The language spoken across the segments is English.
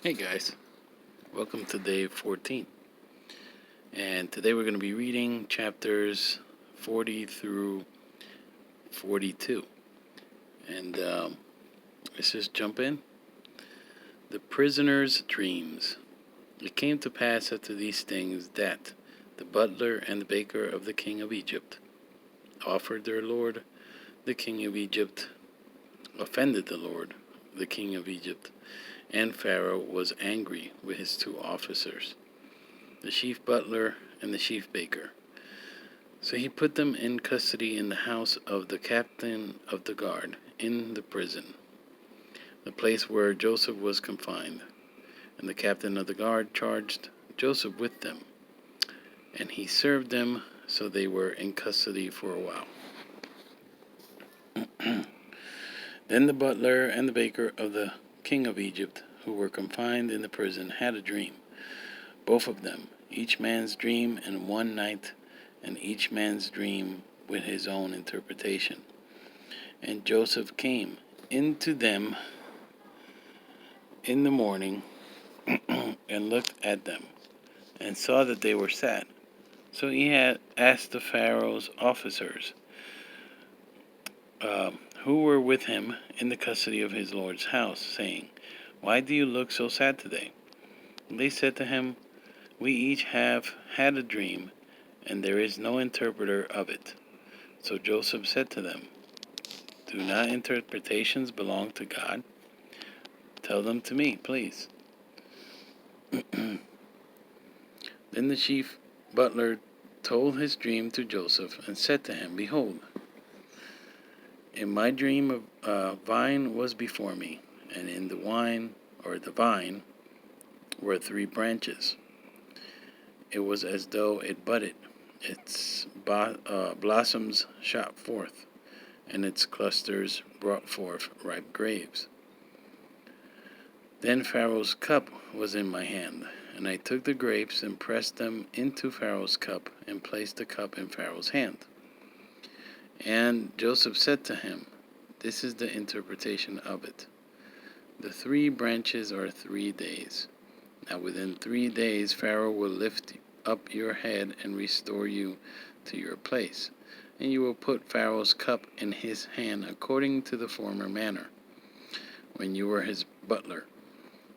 Hey guys, welcome to day 14. And today we're going to be reading chapters 40 through 42. And let's just jump in. The prisoner's dreams. It came to pass after these things that the butler and the baker of the king of Egypt offered their lord, the king of Egypt, offended the Lord, the king of Egypt, and Pharaoh was angry with his two officers, the chief butler and the chief baker. So he put them in custody in the house of the captain of the guard, in the prison, the place where Joseph was confined. And the captain of the guard charged Joseph with them, and he served them, so they were in custody for a while. Then the butler and the baker of the king of Egypt, who were confined in the prison, had a dream, both of them, each man's dream in one night, and each man's dream with his own interpretation. And Joseph came into them in the morning and looked at them, and saw that they were sad. So he had asked the Pharaoh's officers, who were with him in the custody of his lord's house, saying, "Why do you look so sad today?" And they said to him, "We each have had a dream, and there is no interpreter of it." So Joseph said to them, "Do not interpretations belong to God? Tell them to me, please." Then the chief butler told his dream to Joseph, and said to him, "Behold, in my dream a vine was before me, and in the vine were three branches. It was as though it budded, its blossoms shot forth, and its clusters brought forth ripe grapes. Then Pharaoh's cup was in my hand, and I took the grapes and pressed them into Pharaoh's cup, and placed the cup in Pharaoh's hand." And Joseph said to him, "This is the interpretation of it. The three branches are 3 days. Now within 3 days Pharaoh will lift up your head and restore you to your place, and you will put Pharaoh's cup in his hand according to the former manner, when you were his butler.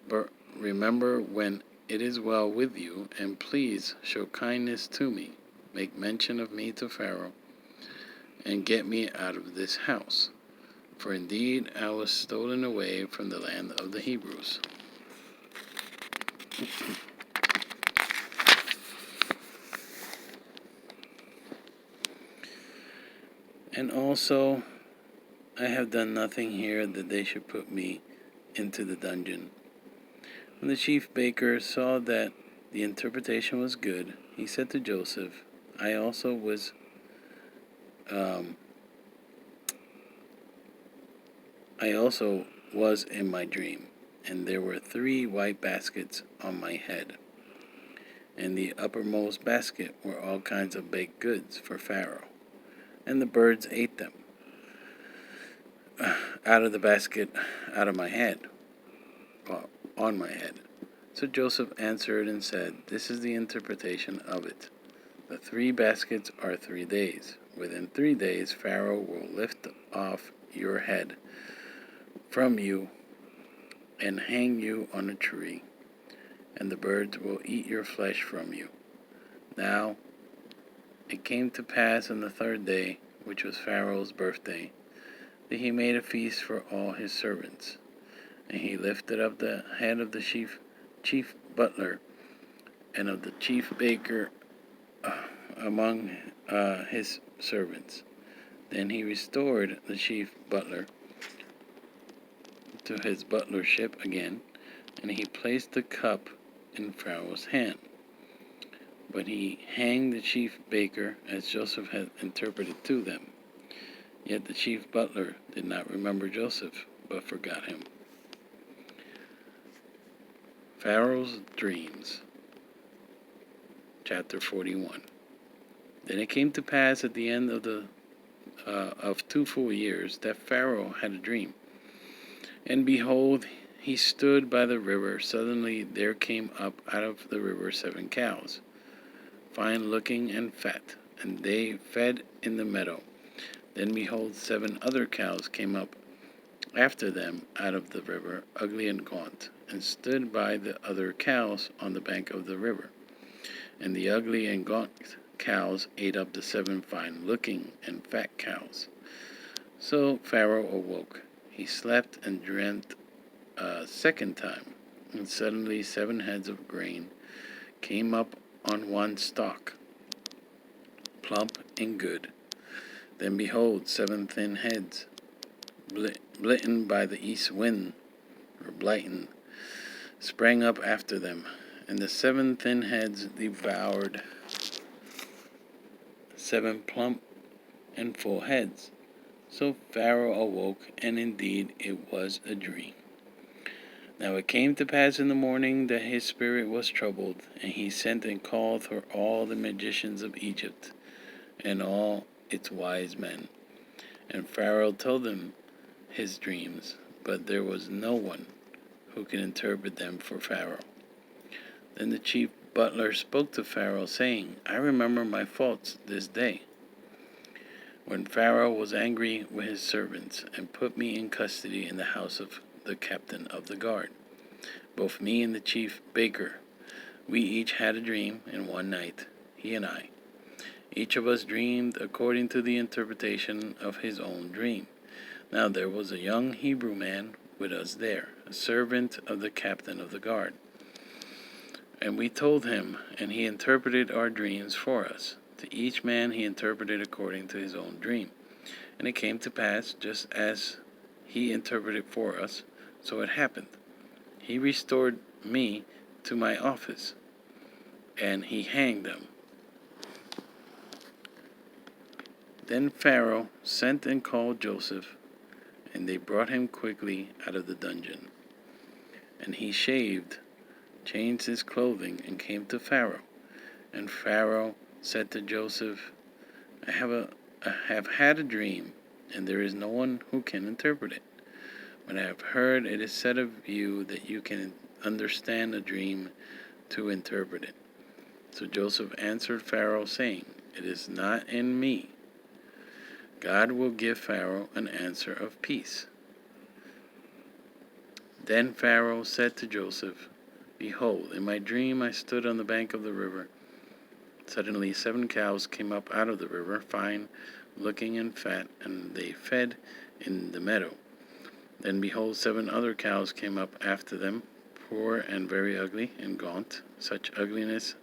But remember when it is well with you, and please show kindness to me. Make mention of me to Pharaoh, and get me out of this house. For indeed I was stolen away from the land of the Hebrews." "And also I have done nothing here that they should put me into the dungeon." When the chief baker saw that the interpretation was good, he said to Joseph, I also was in my dream, and there were 3 white baskets on my head. In the uppermost basket were all kinds of baked goods for Pharaoh, and the birds ate them out of the basket on my head. So Joseph answered and said, "This is the interpretation of it. The 3 baskets are 3 days. Within 3 days Pharaoh will lift off your head from you and hang you on a tree, and the birds will eat your flesh from you." Now it came to pass on the 3rd day, which was Pharaoh's birthday, that he made a feast for all his servants. And he lifted up the head of the chief butler and of the chief baker among his servants. Then he restored the chief butler to his butlership again, and he placed the cup in Pharaoh's hand. But he hanged the chief baker, as Joseph had interpreted to them. Yet the chief butler did not remember Joseph, but forgot him. Pharaoh's dreams. Chapter 41. Then it came to pass at the end of 2 full years that Pharaoh had a dream. And behold, he stood by the river, suddenly there came up out of the river 7 cows, fine looking and fat, and they fed in the meadow. Then behold, 7 other cows came up after them out of the river, ugly and gaunt, and stood by the other cows on the bank of the river. And the ugly and gaunt cows ate up the 7 fine looking and fat cows. So Pharaoh awoke. He slept and dreamt a second time, and suddenly 7 heads of grain came up on one stalk, plump and good. Then behold, 7 thin heads, blitten by the east wind, or blighten, sprang up after them, and the 7 thin heads devoured 7 plump and full heads. So Pharaoh awoke, and indeed it was a dream. Now it came to pass in the morning that his spirit was troubled, and he sent and called for all the magicians of Egypt, and all its wise men. And Pharaoh told them his dreams, but there was no one who could interpret them for Pharaoh. Then the chief butler spoke to Pharaoh, saying, I remember my faults this day, when Pharaoh was angry with his servants, and put me in custody in the house of the captain of the guard. Both me and the chief baker, we each had a dream in one night, he and I. Each of us dreamed according to the interpretation of his own dream. Now there was a young Hebrew man with us there, a servant of the captain of the guard. And we told him, and he interpreted our dreams for us. To each man he interpreted according to his own dream. And it came to pass, just as he interpreted for us, so it happened. He restored me to my office, and he hanged them. Then Pharaoh sent and called Joseph, and they brought him quickly out of the dungeon. And he shaved, changed his clothing, and came to Pharaoh. And Pharaoh said to Joseph, I have had a dream, and there is no one who can interpret it. But I have heard it is said of you that you can understand a dream to interpret it. So Joseph answered Pharaoh, saying, It is not in me. God will give Pharaoh an answer of peace. Then Pharaoh said to Joseph, Behold, in my dream I stood on the bank of the river. Suddenly 7 cows came up out of the river, fine looking and fat, and they fed in the meadow. Then behold, 7 other cows came up after them, poor and very ugly and gaunt. Such ugliness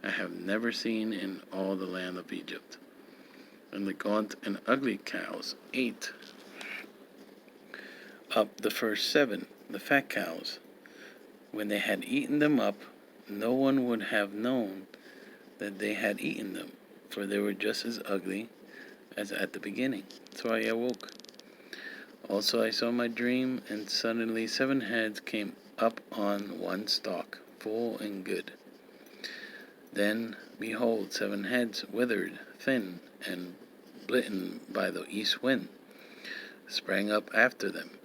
I have never seen in all the land of Egypt. And the gaunt and ugly cows ate up the first 7, the fat cows. When they had eaten them up, no one would have known that they had eaten them, for they were just as ugly as at the beginning. So I awoke. Also I saw my dream, and suddenly 7 heads came up on one stalk, full and good. Then, behold, 7 heads withered, thin, and blitten by the east wind, sprang up after them.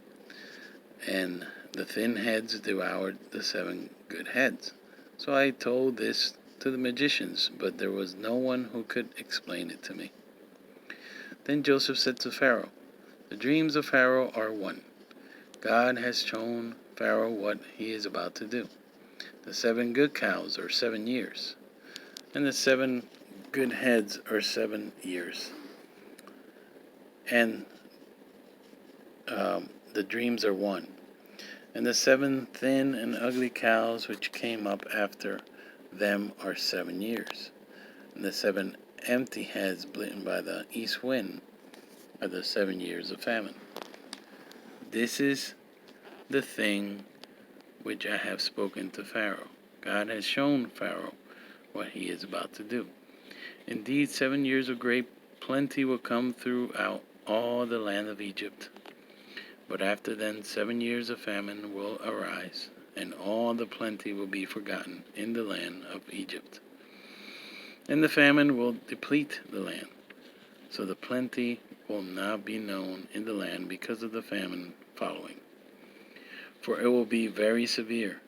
And the thin heads devoured the 7 good heads. So I told this to the magicians, but there was no one who could explain it to me. Then Joseph said to Pharaoh, The dreams of Pharaoh are one. God has shown Pharaoh what he is about to do. The 7 good cows are 7 years, and the 7 good heads are 7 years. And the dreams are one. And the 7 thin and ugly cows which came up after them are 7 years. And the 7 empty heads blitten by the east wind are the 7 years of famine. This is the thing which I have spoken to Pharaoh. God has shown Pharaoh what he is about to do. Indeed, 7 years of great plenty will come throughout all the land of Egypt. But after then 7 years of famine will arise, and all the plenty will be forgotten in the land of Egypt. And the famine will deplete the land, so the plenty will not be known in the land because of the famine following. for it will be very severe.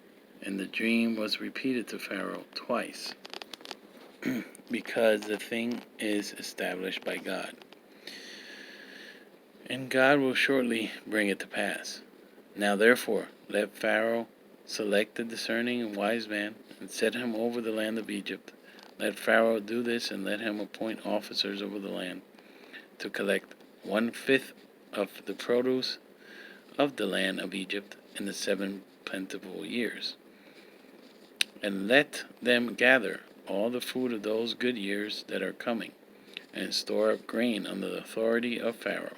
And the dream was repeated to Pharaoh twice, because the thing is established by God. And God will shortly bring it to pass. Now therefore, let Pharaoh select a discerning and wise man, and set him over the land of Egypt. Let Pharaoh do this, and let him appoint officers over the land, to collect 1/5 of the produce of the land of Egypt in the 7 plentiful years. And let them gather all the food of those good years that are coming, and store up grain under the authority of Pharaoh.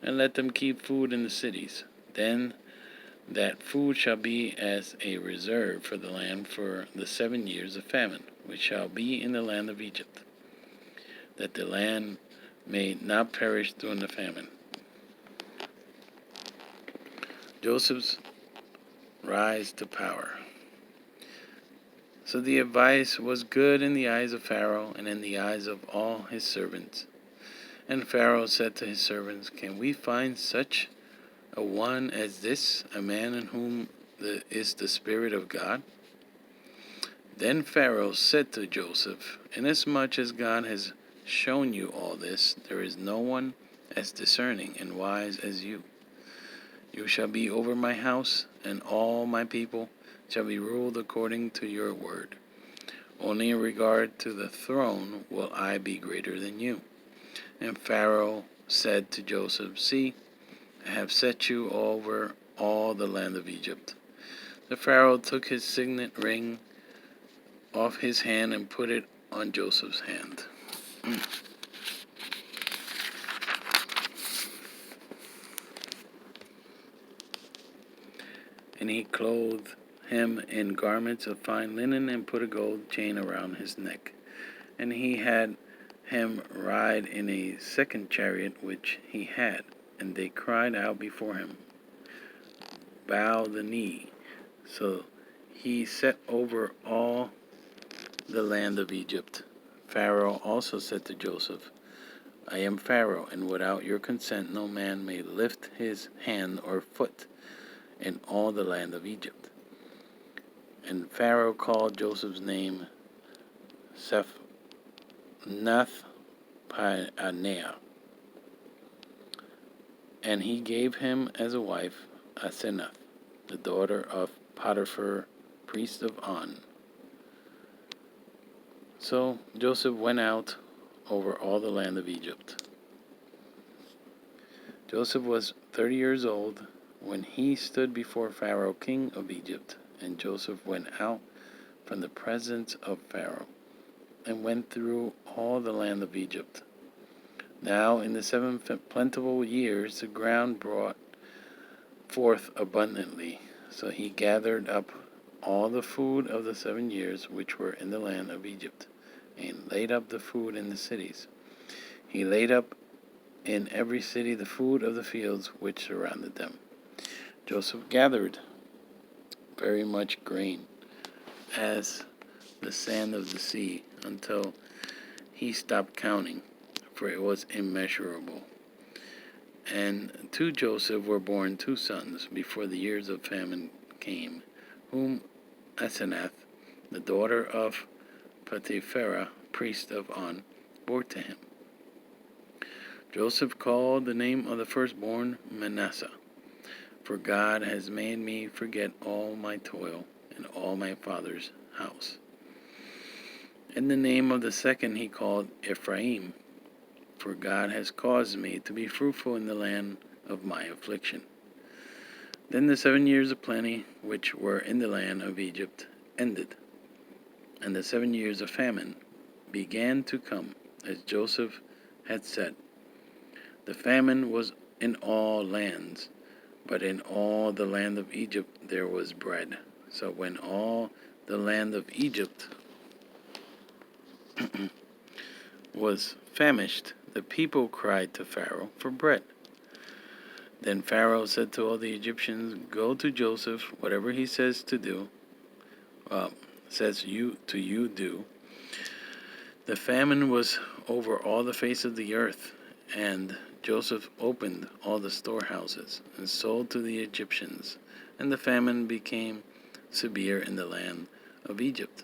And let them keep food in the cities. Then that food shall be as a reserve for the land for the 7 years of famine, which shall be in the land of Egypt, that the land may not perish during the famine. Joseph's rise to power. So the advice was good in the eyes of Pharaoh and in the eyes of all his servants. And Pharaoh said to his servants, Can we find such a one as this, a man in whom is the Spirit of God? Then Pharaoh said to Joseph, Inasmuch as God has shown you all this, there is no one as discerning and wise as you. You shall be over my house, and all my people shall be ruled according to your word. Only in regard to the throne will I be greater than you. And Pharaoh said to Joseph, See, I have set you over all the land of Egypt. The Pharaoh took his signet ring off his hand and put it on Joseph's hand. And he clothed him in garments of fine linen and put a gold chain around his neck. And he had him ride in a second chariot which he had. And they cried out before him, Bow the knee. So he set over all the land of Egypt. Pharaoh also said to Joseph, I am Pharaoh, and without your consent no man may lift his hand or foot in all the land of Egypt. And Pharaoh called Joseph's name Sephnath-Paneah, and he gave him as a wife Asenath, the daughter of Potiphar, priest of On. So Joseph went out over all the land of Egypt. Joseph was 30 years old when he stood before Pharaoh, king of Egypt. And Joseph went out from the presence of Pharaoh, and went through all the land of Egypt. Now in the 7 plentiful years the ground brought forth abundantly. So he gathered up all the food of the 7 years which were in the land of Egypt, and laid up the food in the cities. He laid up in every city the food of the fields which surrounded them. Joseph gathered very much grain, as the sand of the sea, until he stopped counting, for it was immeasurable. And to Joseph were born 2 sons before the years of famine came, whom Asenath, the daughter of Potiphar, priest of On, bore to him. Joseph called the name of the firstborn Manasseh, for God has made me forget all my toil and all my father's house. And the name of the second he called Ephraim, for God has caused me to be fruitful in the land of my affliction. Then the 7 years of plenty which were in the land of Egypt ended, and the 7 years of famine began to come, as Joseph had said. The famine was in all lands, but in all the land of Egypt there was bread. So when all the land of Egypt was famished, the people cried to Pharaoh for bread. Then Pharaoh said to all the Egyptians, Go to Joseph, whatever he says to do, do. The famine was over all the face of the earth, and Joseph opened all the storehouses and sold to the Egyptians and the famine became severe in the land of Egypt.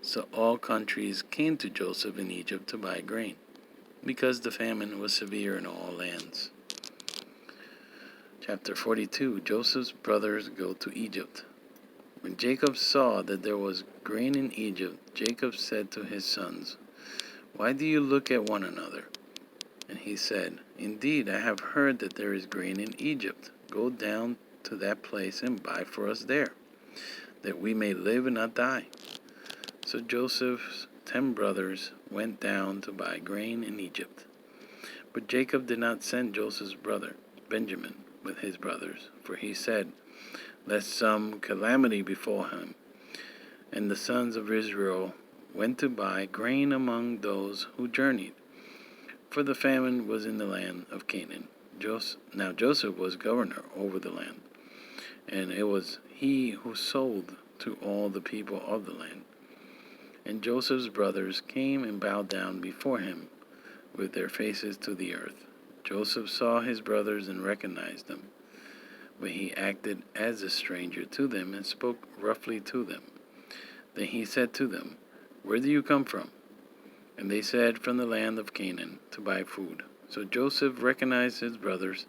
So all countries came to Joseph in Egypt to buy grain, because the famine was severe in all lands. Chapter 42. Joseph's brothers go to Egypt. When Jacob saw that there was grain in Egypt, Jacob said to his sons, "Why do you look at one another?" And he said, "Indeed, I have heard that there is grain in Egypt. Go down to that place and buy for us there, that we may live and not die." So Joseph's 10 brothers went down to buy grain in Egypt. But Jacob did not send Joseph's brother, Benjamin, with his brothers, for he said, "Lest some calamity befall him." And the sons of Israel went to buy grain among those who journeyed, for the famine was in the land of Canaan. Now Joseph was governor over the land, and it was he who sold to all the people of the land. And Joseph's brothers came and bowed down before him with their faces to the earth. Joseph saw his brothers and recognized them, but he acted as a stranger to them and spoke roughly to them. Then he said to them, "Where do you come from?" And they said, "From the land of Canaan, to buy food." So Joseph recognized his brothers,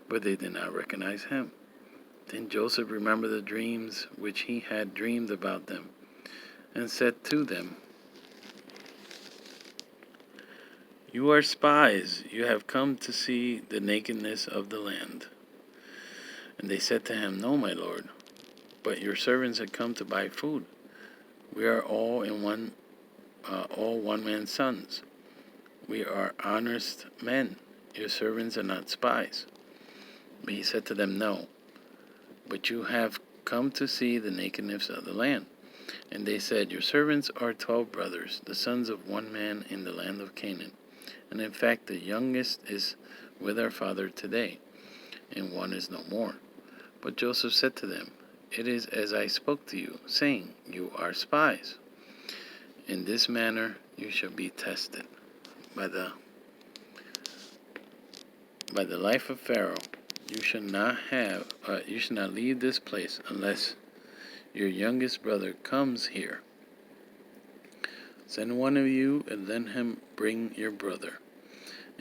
but they did not recognize him. Then Joseph remembered the dreams which he had dreamed about them, and said to them, "You are spies. You have come to see the nakedness of the land." And they said to him, "No, my lord, but your servants had come to buy food. We are all one man's sons. We are honest men. Your servants are not spies." But he said to them, "No, but you have come to see the nakedness of the land." And they said, "Your servants are 12 brothers, the sons of one man in the land of Canaan. And in fact, the youngest is with our father today, and one is no more." But Joseph said to them, "It is as I spoke to you, saying, you are spies. In this manner you shall be tested. By the life of Pharaoh, you shall not leave this place unless your youngest brother comes here. Send one of you and let him bring your brother,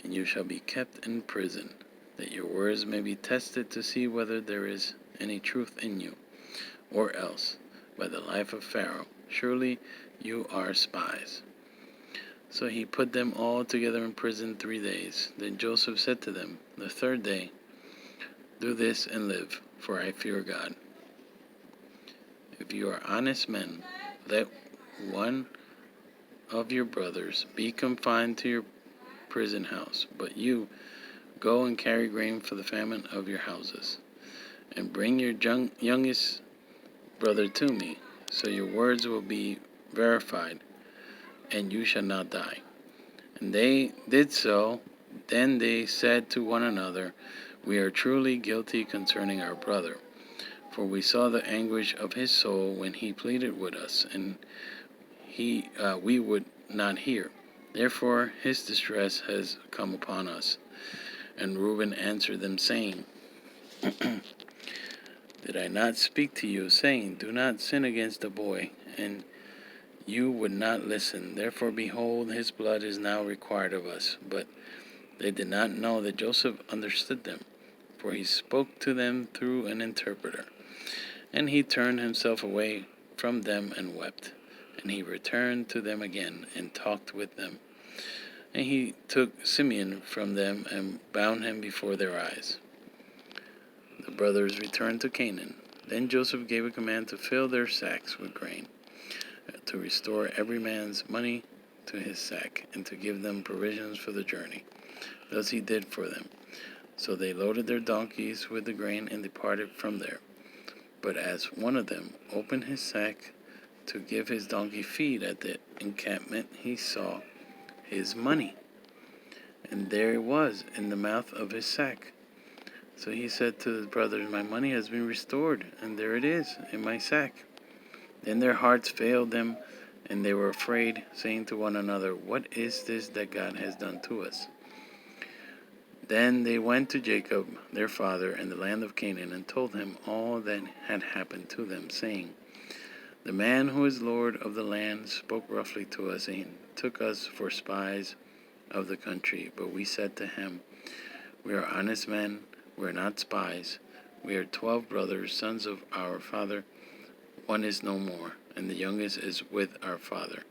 and you shall be kept in prison, that your words may be tested to see whether there is any truth in you, or else, by the life of Pharaoh, surely you are spies." So he put them all together in prison 3 days. Then Joseph said to them, the 3rd day, "Do this and live, for I fear God. If you are honest men, let one of your brothers be confined to your prison house, but you go and carry grain for the famine of your houses, and bring your youngest brother to me, so your words will be verified, and you shall not die." And they did so. Then they said to one another, "We are truly guilty concerning our brother, for we saw the anguish of his soul when he pleaded with us, and we would not hear. Therefore his distress has come upon us." And Reuben answered them, saying, "Did I not speak to you, saying, do not sin against the boy? And you would not listen. Therefore, behold, his blood is now required of us." But they did not know that Joseph understood them, for he spoke to them through an interpreter. And he turned himself away from them and wept. And he returned to them again and talked with them. And he took Simeon from them and bound him before their eyes. The brothers returned to Canaan. Then Joseph gave a command to fill their sacks with grain, to restore every man's money to his sack, and to give them provisions for the journey. Thus he did for them. So they loaded their donkeys with the grain and departed from there. But as one of them opened his sack to give his donkey feed at the encampment, he saw his money, and there it was in the mouth of his sack. So he said to his brothers, "My money has been restored, and there it is in my sack." Then their hearts failed them, and they were afraid, saying to one another, "What is this that God has done to us?" Then they went to Jacob, their father, in the land of Canaan, and told him all that had happened to them, saying, "The man who is Lord of the land spoke roughly to us, and took us for spies of the country. But we said to him, 'We are honest men, we are not spies. We are 12 brothers, sons of our father. One is no more, and the youngest is with our father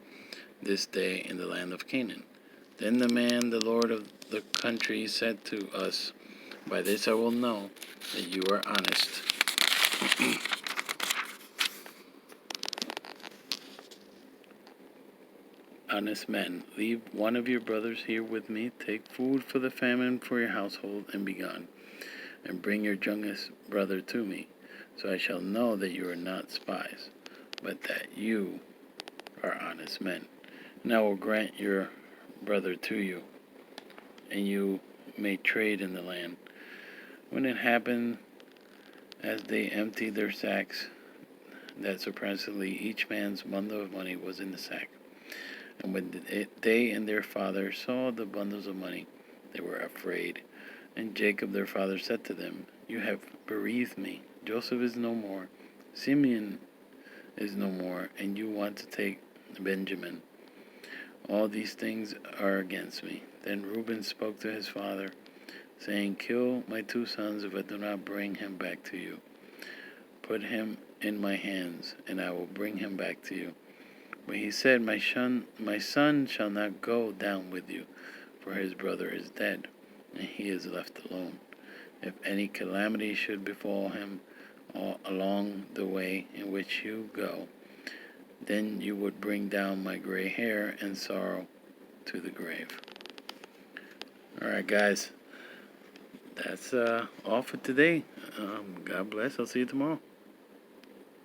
this day in the land of Canaan.' Then the man, the Lord of the country, said to us, 'By this I will know that you are honest. Honest men. Leave one of your brothers here with me. Take food for the famine for your household, and be gone. And bring your youngest brother to me, so I shall know that you are not spies, but that you are honest men. And I will grant your brother to you, and you may trade in the land.' When it happened, as they emptied their sacks, that surprisingly each man's bundle of money was in the sack. And when they and their father saw the bundles of money, they were afraid. And Jacob their father said to them, 'You have bereaved me. Joseph is no more, Simeon is no more, and you want to take Benjamin. All these things are against me.' Then Reuben spoke to his father, saying, 'Kill my 2 sons if I do not bring him back to you. Put him in my hands, and I will bring him back to you.' But he said, 'My son shall not go down with you, for his brother is dead, and he is left alone. If any calamity should befall him along the way in which you go, then you would bring down my gray hair and sorrow to the grave.'" All right, guys. That's all for today. God bless. I'll see you tomorrow.